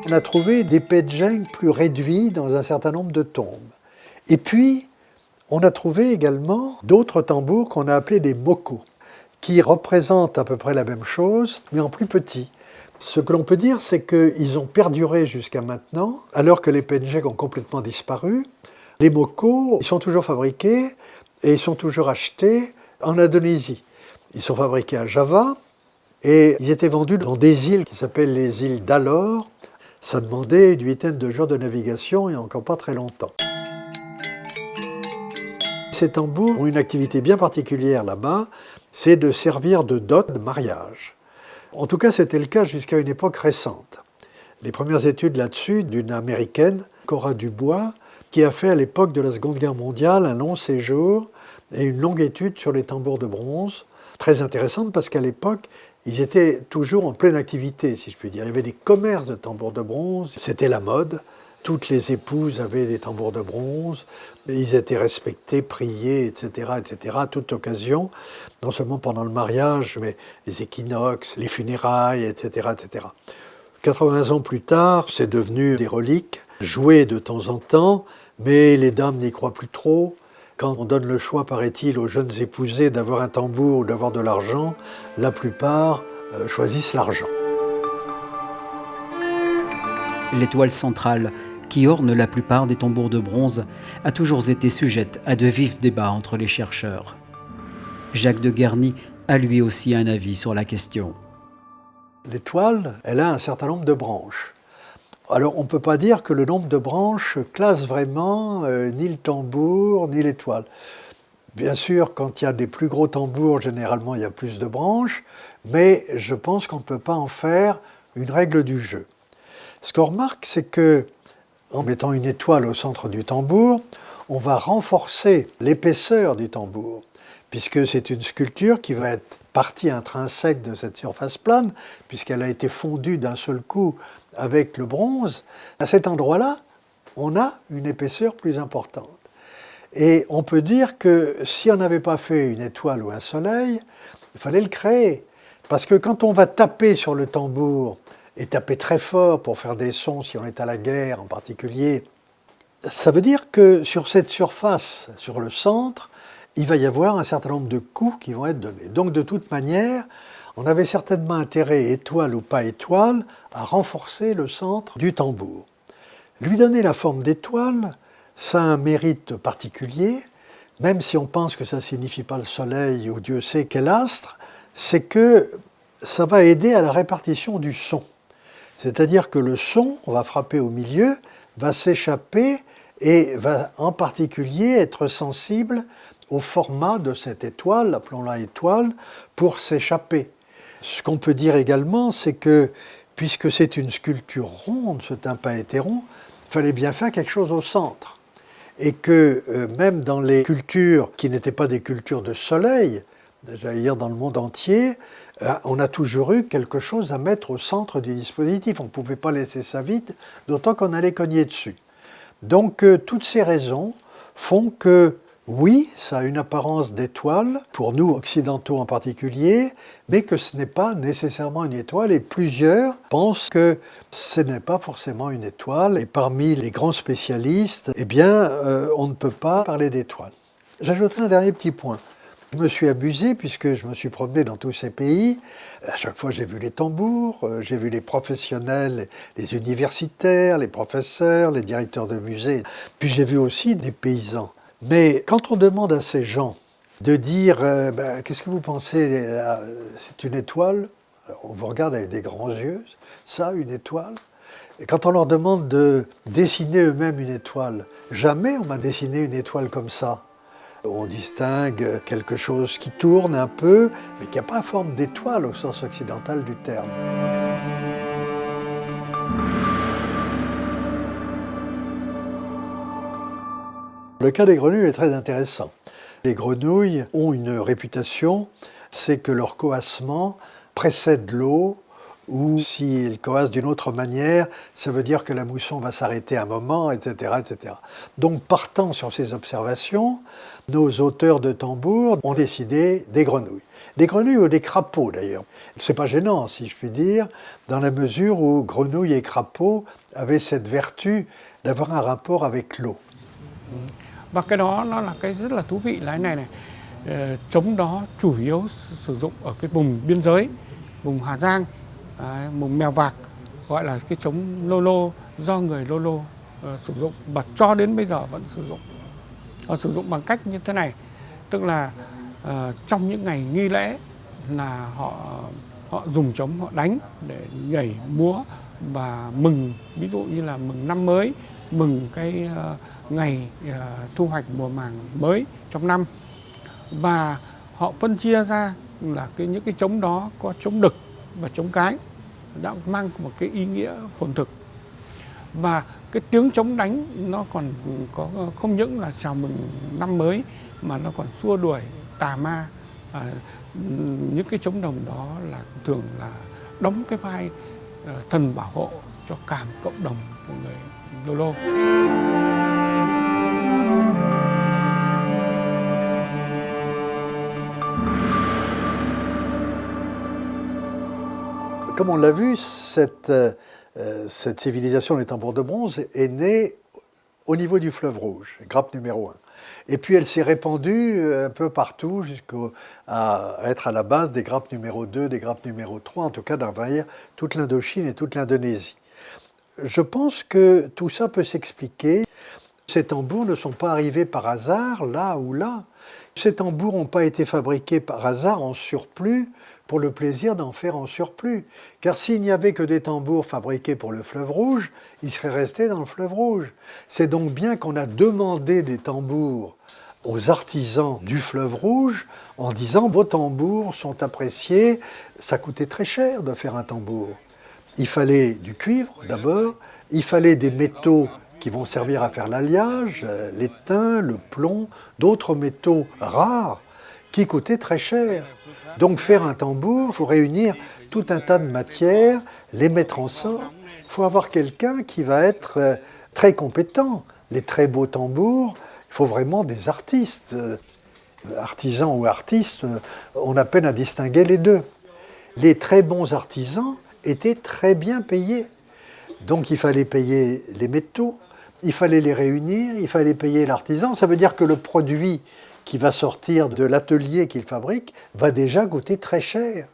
S2: On a trouvé des penjeng plus réduits dans un certain nombre de tombes. Et puis, on a trouvé également d'autres tambours qu'on a appelés des moko, qui représentent à peu près la même chose, mais en plus petit. Ce que l'on peut dire, c'est qu'ils ont perduré jusqu'à maintenant, alors que les penjeng ont complètement disparu. Les moko, ils sont toujours fabriqués et ils sont toujours achetés en Indonésie. Ils sont fabriqués à Java et ils étaient vendus dans des îles qui s'appellent les îles d'Alor. Ça demandait une huitaine de jours de navigation et encore pas très longtemps. Ces tambours ont une activité bien particulière là-bas, c'est de servir de dot de mariage. En tout cas, c'était le cas jusqu'à une époque récente. Les premières études là-dessus d'une américaine, Cora Dubois, qui a fait à l'époque de la Seconde Guerre mondiale un long séjour et une longue étude sur les tambours de bronze, très intéressante parce qu'à l'époque, ils étaient toujours en pleine activité, si je puis dire. Il y avait des commerces de tambours de bronze, c'était la mode. Toutes les épouses avaient des tambours de bronze, ils étaient respectés, priés, etc., à toute occasion, non seulement pendant le mariage, mais les équinoxes, les funérailles, etc., etc. 80 ans plus tard, c'est devenu des reliques, jouées de temps en temps, mais les dames n'y croient plus trop. Quand on donne le choix, paraît-il, aux jeunes épousés d'avoir un tambour ou d'avoir de l'argent, la plupart choisissent l'argent.
S1: L'étoile centrale, qui orne la plupart des tambours de bronze, a toujours été sujette à de vifs débats entre les chercheurs. Jacques de Guerny a lui aussi un avis sur la question.
S2: L'étoile, elle a un certain nombre de branches. Alors on ne peut pas dire que le nombre de branches classe vraiment ni le tambour ni l'étoile. Bien sûr, quand il y a des plus gros tambours, généralement il y a plus de branches, mais je pense qu'on ne peut pas en faire une règle du jeu. Ce qu'on remarque, c'est que en mettant une étoile au centre du tambour, on va renforcer l'épaisseur du tambour, puisque c'est une sculpture qui va être partie intrinsèque de cette surface plane, puisqu'elle a été fondue d'un seul coup avec le bronze. À cet endroit-là, on a une épaisseur plus importante. Et on peut dire que si on n'avait pas fait une étoile ou un soleil, il fallait le créer. Parce que quand on va taper sur le tambour, et taper très fort pour faire des sons si on est à la guerre en particulier, ça veut dire que sur cette surface, sur le centre, il va y avoir un certain nombre de coups qui vont être donnés. Donc de toute manière, on avait certainement intérêt, étoile ou pas étoile, à renforcer le centre du tambour. Lui donner la forme d'étoile, ça a un mérite particulier, même si on pense que ça ne signifie pas le soleil ou Dieu sait quel astre, c'est que ça va aider à la répartition du son. C'est-à-dire que le son, on va frapper au milieu, va s'échapper et va en particulier être sensible au format de cette étoile, appelons-la étoile, pour s'échapper. Ce qu'on peut dire également, c'est que, puisque c'est une sculpture ronde, ce tympaéthéron, il fallait bien faire quelque chose au centre. Et que même dans les cultures qui n'étaient pas des cultures de soleil, j'allais dire dans le monde entier, on a toujours eu quelque chose à mettre au centre du dispositif. On ne pouvait pas laisser ça vide, d'autant qu'on allait cogner dessus. Donc toutes ces raisons font que, oui, ça a une apparence d'étoile, pour nous occidentaux en particulier, mais que ce n'est pas nécessairement une étoile, et plusieurs pensent que ce n'est pas forcément une étoile, et parmi les grands spécialistes, eh bien, on ne peut pas parler d'étoile. J'ajouterai un dernier petit point. Je me suis amusé puisque je me suis promené dans tous ces pays. À chaque fois, j'ai vu les tambours, j'ai vu les professionnels, les universitaires, les professeurs, les directeurs de musées. Puis j'ai vu aussi des paysans. Mais quand on demande à ces gens de dire qu'est-ce que vous pensez, c'est une étoile? Alors, on vous regarde avec des grands yeux, ça, une étoile? Et quand on leur demande de dessiner eux-mêmes une étoile, jamais on m'a dessiné une étoile comme ça. On distingue quelque chose qui tourne un peu, mais qui n'a pas la forme d'étoile au sens occidental du terme. Le Le cas des grenouilles est très intéressant. Les grenouilles ont une réputation, c'est que leur coassement précède l'eau, ou s'ils coassent d'une autre manière, ça veut dire que la mousson va s'arrêter un moment, etc., etc. Donc partant sur ces observations, nos auteurs de tambours ont décidé des grenouilles. Des grenouilles ou des crapauds d'ailleurs. C'est pas gênant, si je puis dire, dans la mesure où grenouilles et crapauds avaient cette vertu d'avoir un rapport avec l'eau.
S7: Và cái đó nó là cái rất là thú vị là này. Trống đó chủ yếu sử dụng ở cái vùng biên giới, vùng Hà Giang, vùng Mèo Vạc, gọi là cái trống lô lô do người lô lô sử dụng và cho đến bây giờ vẫn sử dụng. Họ sử dụng bằng cách như thế này, tức là trong những ngày nghi lễ là họ dùng trống họ đánh để nhảy múa và mừng, ví dụ như là mừng năm mới, mừng cái ngày thu hoạch mùa màng mới trong năm. Và họ phân chia ra là những cái trống đó có trống đực và trống cái, đã mang một cái ý nghĩa phồn thực. Và cái tiếng trống đánh nó còn có không những là chào mừng năm mới mà nó còn xua đuổi tà ma. Những cái trống đồng đó là thường là đóng cái vai thần bảo hộ cho cả một cộng đồng của người Lô Lô.
S2: Comme on l'a vu, cette civilisation des tambours de bronze est née au niveau du fleuve Rouge, grappe numéro 1. Et puis elle s'est répandue un peu partout jusqu'à être à la base des grappes numéro 2, des grappes numéro 3, en tout cas d'envahir toute l'Indochine et toute l'Indonésie. Je pense que tout ça peut s'expliquer. Ces tambours ne sont pas arrivés par hasard là ou là. Ces tambours n'ont pas été fabriqués par hasard en surplus pour le plaisir d'en faire en surplus. Car s'il n'y avait que des tambours fabriqués pour le fleuve Rouge, ils seraient restés dans le fleuve Rouge. C'est donc bien qu'on a demandé des tambours aux artisans du fleuve Rouge en disant « vos tambours sont appréciés ». Ça coûtait très cher de faire un tambour. Il fallait du cuivre d'abord, il fallait des métaux qui vont servir à faire l'alliage, l'étain, le plomb, d'autres métaux rares qui coûtaient très cher. Donc faire un tambour, il faut réunir tout un tas de matières, les mettre ensemble. Il faut avoir quelqu'un qui va être très compétent. Les très beaux tambours, il faut vraiment des artistes. Artisans ou artistes, on a peine à distinguer les deux. Les très bons artisans étaient très bien payés. Donc il fallait payer les métaux, il fallait les réunir, il fallait payer l'artisan. Ça veut dire que le produit qui va sortir de l'atelier qu'il fabrique va déjà coûter très cher.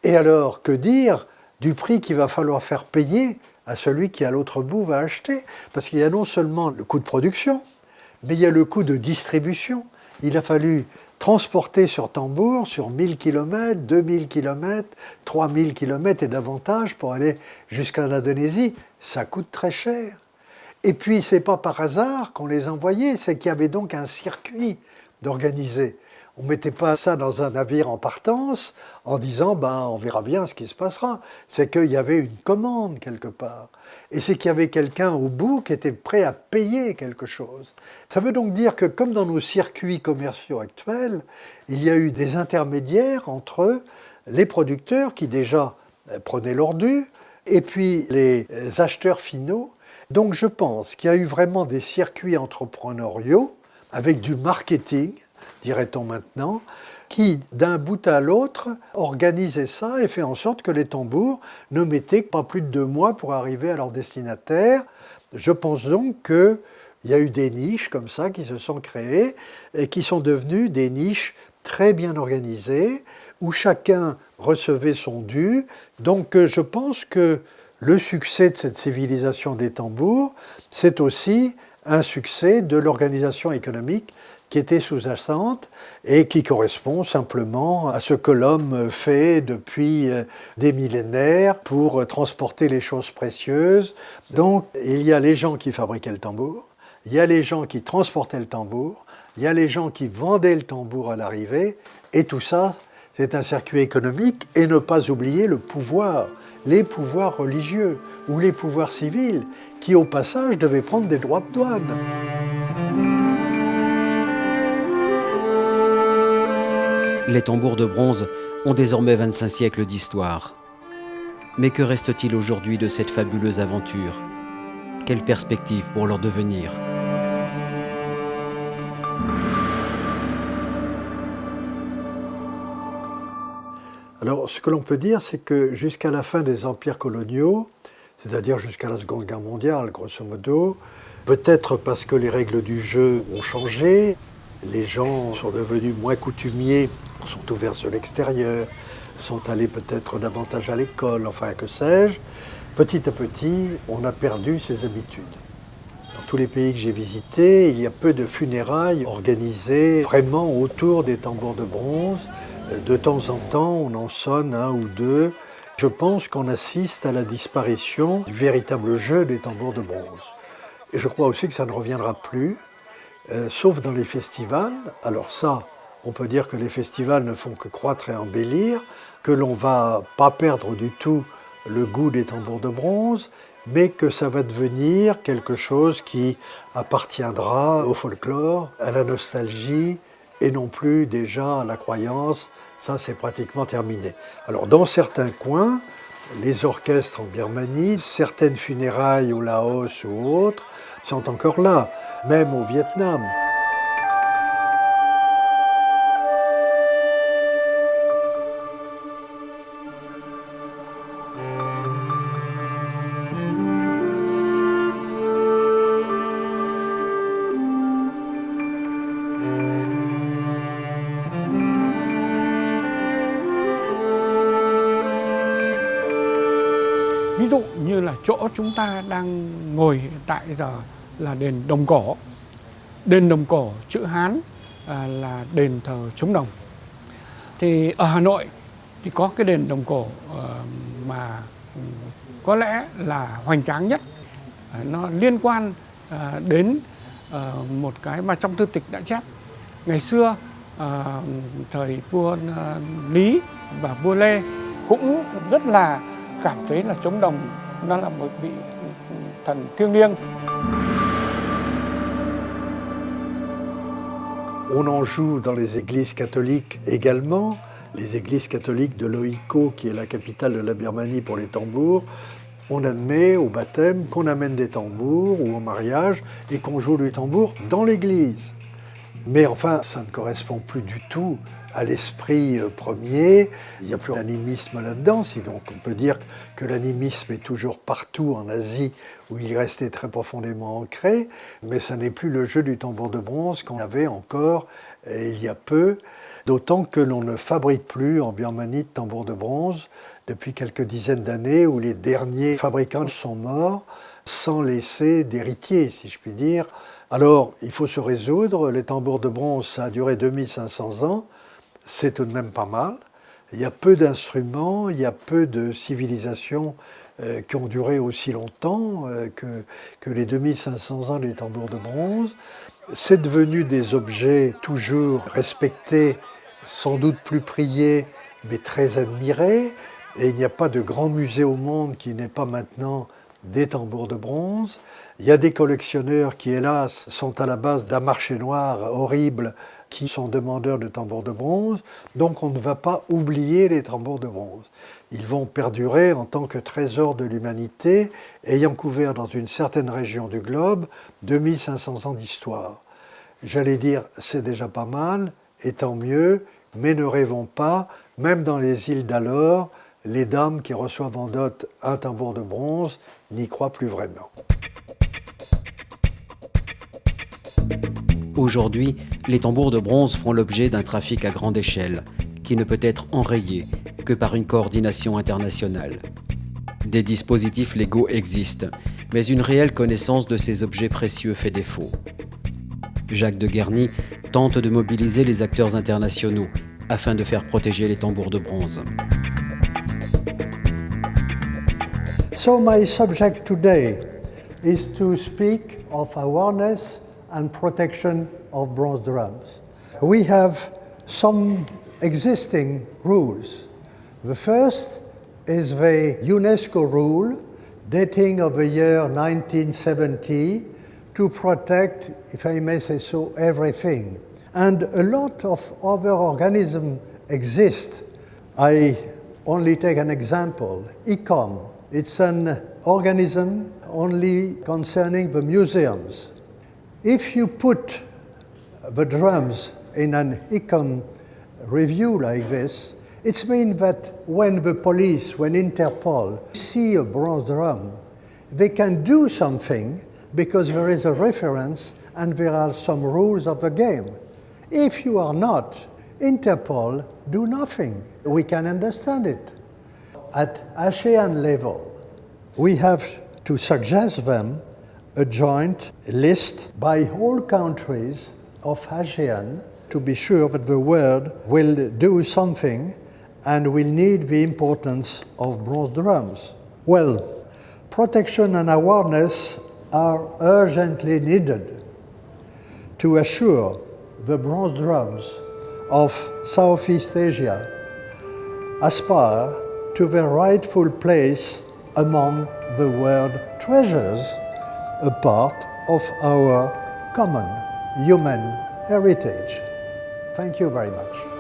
S2: Et alors, que dire du prix qu'il va falloir faire payer à celui qui à l'autre bout va acheter? Parce qu'il y a non seulement le coût de production, mais il y a le coût de distribution. Il a fallu transporter sur tambour sur 1000 km, 2000 km, 3000 km et davantage pour aller jusqu'en Indonésie. Ça coûte très cher. Et puis, c'est pas par hasard qu'on les envoyait, c'est qu'il y avait donc un circuit d'organiser. On ne mettait pas ça dans un navire en partance en disant on verra bien ce qui se passera. C'est qu'il y avait une commande quelque part. Et c'est qu'il y avait quelqu'un au bout qui était prêt à payer quelque chose. Ça veut donc dire que comme dans nos circuits commerciaux actuels, il y a eu des intermédiaires entre les producteurs qui déjà prenaient leur dû et puis les acheteurs finaux. Donc je pense qu'il y a eu vraiment des circuits entrepreneuriaux avec du marketing, dirait-on maintenant, qui, d'un bout à l'autre, organisait ça et fait en sorte que les tambours ne mettaient pas plus de 2 mois pour arriver à leur destinataire. Je pense donc qu'il y a eu des niches comme ça qui se sont créées et qui sont devenues des niches très bien organisées, où chacun recevait son dû. Donc je pense que le succès de cette civilisation des tambours, c'est aussi un succès de l'organisation économique qui était sous-jacente et qui correspond simplement à ce que l'homme fait depuis des millénaires pour transporter les choses précieuses. Donc il y a les gens qui fabriquaient le tambour, il y a les gens qui transportaient le tambour, il y a les gens qui vendaient le tambour à l'arrivée, et tout ça, c'est un circuit économique, et ne pas oublier le pouvoir, les pouvoirs religieux ou les pouvoirs civils, qui au passage devaient prendre des droits de douane.
S1: Les tambours de bronze ont désormais 25 siècles d'histoire. Mais que reste-t-il aujourd'hui de cette fabuleuse aventure? Quelle perspective pour leur devenir?
S2: Alors, ce que l'on peut dire, c'est que jusqu'à la fin des empires coloniaux, c'est-à-dire jusqu'à la Seconde Guerre mondiale, grosso modo, peut-être parce que les règles du jeu ont changé, les gens sont devenus moins coutumiers, sont ouverts sur l'extérieur, sont allés peut-être davantage à l'école, enfin que sais-je, petit à petit, on a perdu ses habitudes. Dans tous les pays que j'ai visités, il y a peu de funérailles organisées vraiment autour des tambours de bronze. De temps en temps, on en sonne un ou deux. Je pense qu'on assiste à la disparition du véritable jeu des tambours de bronze. Et je crois aussi que ça ne reviendra plus, sauf dans les festivals. Alors ça, on peut dire que les festivals ne font que croître et embellir, que l'on ne va pas perdre du tout le goût des tambours de bronze, mais que ça va devenir quelque chose qui appartiendra au folklore, à la nostalgie, et non plus déjà à la croyance. Ça, c'est pratiquement terminé. Alors, dans certains coins, les orchestres en Birmanie, certaines funérailles au Laos ou autres, sont encore là, même au Vietnam.
S7: Ví dụ như là chỗ chúng ta đang ngồi hiện tại giờ là đền Đồng Cổ. Đền Đồng Cổ chữ Hán là đền thờ chống đồng. Thì ở Hà Nội thì có cái đền Đồng Cổ mà có lẽ là hoành tráng nhất. Nó liên quan đến một cái mà trong thư tịch đã chép. Ngày xưa thời vua Lý và vua Lê cũng rất là cảm thấy là chống đồng nó là một vị thần thiêng liêng.
S2: On en joue dans les églises catholiques également. Les églises catholiques de Loiko, qui est la capitale de la Birmanie pour les tambours, on admet au baptême qu'on amène des tambours ou au mariage et qu'on joue du tambour dans l'église. Mais enfin, ça ne correspond plus du tout à l'esprit premier. Il n'y a plus d'animisme là-dedans, si donc on peut dire que l'animisme est toujours partout en Asie où il est resté très profondément ancré, mais ça n'est plus le jeu du tambour de bronze qu'on avait encore il y a peu, d'autant que l'on ne fabrique plus en Birmanie de tambours de bronze depuis quelques dizaines d'années où les derniers fabricants sont morts sans laisser d'héritiers, si je puis dire. Alors, il faut se résoudre, les tambours de bronze, ça a duré 2500 ans, c'est tout de même pas mal. Il y a peu d'instruments, il y a peu de civilisations qui ont duré aussi longtemps que les 2500 ans des tambours de bronze. C'est devenu des objets toujours respectés, sans doute plus priés, mais très admirés. Et il n'y a pas de grand musée au monde qui n'ait pas maintenant des tambours de bronze. Il y a des collectionneurs qui, hélas, sont à la base d'un marché noir horrible, qui sont demandeurs de tambours de bronze, donc on ne va pas oublier les tambours de bronze. Ils vont perdurer en tant que trésor de l'humanité, ayant couvert dans une certaine région du globe 2500 ans d'histoire. J'allais dire, c'est déjà pas mal, et tant mieux, mais ne rêvons pas, même dans les îles d'alors, les dames qui reçoivent en dot un tambour de bronze n'y croient plus vraiment.
S1: Aujourd'hui, les tambours de bronze font l'objet d'un trafic à grande échelle, qui ne peut être enrayé que par une coordination internationale. Des dispositifs légaux existent, mais une réelle connaissance de ces objets précieux fait défaut. Jacques de Guerny tente de mobiliser les acteurs internationaux afin de faire protéger les tambours de bronze.
S2: So my subject today is to speak of awareness and protection of bronze drums. We have some existing rules. The first is the UNESCO rule dating of the year 1970 to protect, if I may say so, everything. And a lot of other organisms exist. I only take an example. ICOM, it's an organism only concerning the museums. If you put the drums in an ICOM review like this, it means that when the police, when Interpol see a bronze drum, they can do something because there is a reference and there are some rules of the game. If you are not, Interpol do nothing. We can understand it. At ASEAN level, we have to suggest them a joint list by all countries of ASEAN to be sure that the world will do something and will need the importance of bronze drums. Well, protection and awareness are urgently needed to assure the bronze drums of Southeast Asia aspire to their rightful place among the world treasures, a part of our common human heritage. Thank you very much.